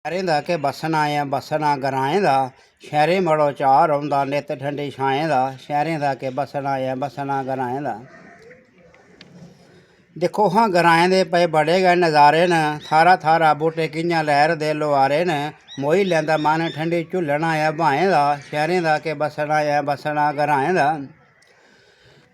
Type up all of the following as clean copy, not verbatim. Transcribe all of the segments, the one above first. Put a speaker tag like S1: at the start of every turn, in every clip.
S1: शहरें दा के बसना आया बसना ग्राएं दा शहरे मड़ो चाऽ रौंदा नित ठंडी छाएं दा शहरें दा के बसना आया बसना ग्राएं दा। दिक्खो हां ग्राएं दे पे बड़े गै नज़ारे न थारा थारा बूटे कि'यां लैर दे लोहारे न मोही लैंदा मन ठंडी झुल्लन आया ब्हाएं दा शहरें दा के बसना आया बसना ग्राएं दा।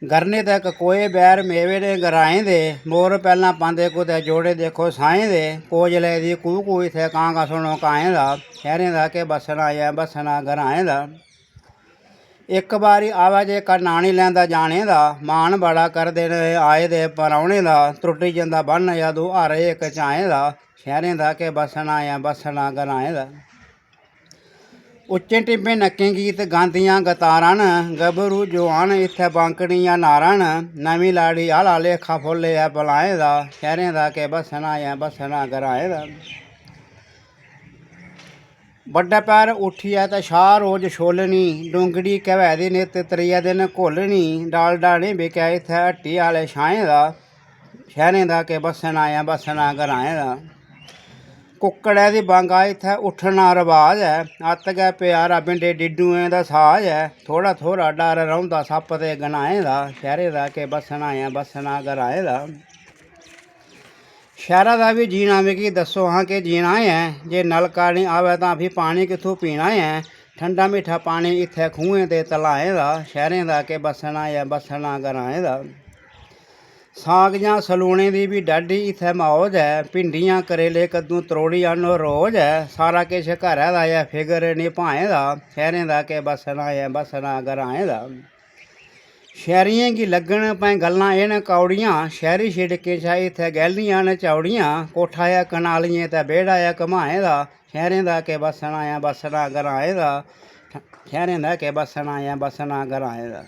S1: गरने तक कोए बैर मेवे ने ग्राएं दे मोर पैह्लां पांदे कुतै जोड़े देखो साएं दे कोयले दी कूं कूं इत्थै कांगा सुनो काएं दा शहरें दा के बसना आया बसना ग्राएं दा। इक बारी आवा जे नानी लैंदा जाने दा मान बड़ा करदे न आए दे परौने दा त्रुट्टी जंदा बन्न जदूं हर इक चाएं दा शहरें दा के बसना आया बसना ग्राएं दा। उच्चे टिब्बे नक्कें गीत गांदियां गतारां न गभरू जोआन इत्थै बांकड़ियां नारां न नमीं लाड़ी आह्ला लेखा फुल्ल ऐ पलाएं दा शहरें दा के बसना ऐ बसना ग्राएं दा। बड्डे पैर उट्ठियै ते शाह रोज छोलनी डोंगड़ी घवै दी नित्त त्रिये दिन घोलनी डालडा निं बिकै इत्थै हट्टी आह्ले छाएं दा शहरें दा के बसना ऐ बसना ग्राएं दा। कुक्कड़ै दी बांगा इत्थै उट्ठना रवाज ऐ अत्त गै प्यारा बिंडे डिड्डुएं दा साज ऐ थोह्ड़ा थोह्ड़ा डर रौंह्दा सप्प ते गनाएं दा शहरें दा के बसना ऐ बसना ग्राएं दा। शैह्रा दा बी जीना मिगी दस्सो हां के जीना ऐ जे नलका निं आवे तां फ्ही पानी कित्थूं पीना ऐ ठंडा मिट्ठा पानी इत्थै खूहें ते तलाएं दा शहरें दा के बसना ऐ बसना ग्राएं दा। साग जां सलूने दी बी डाढी इत्थै मौज ऐ भिंडियां करेले कद्दू त्रोड़ी आह्नो रोज ऐ सारा किश घरै दा ऐ फिकर निं भाएं दा शहरें दा के बसना ऐ बसना ग्राएं दा। शैह्रियें गी लग्गन भाएं गल्लां एह् कौड़ियां शैह्री शिड़कें चा इत्थै गैलियां न चौड़ियां कोठा ऐ कनालियें ते बेह्ड़ा ऐ घमाएं दा शहरें दा के बसना ऐ बसना ग्राएं दा शहरें दा के बसना ऐ बसना ग्राएं दा।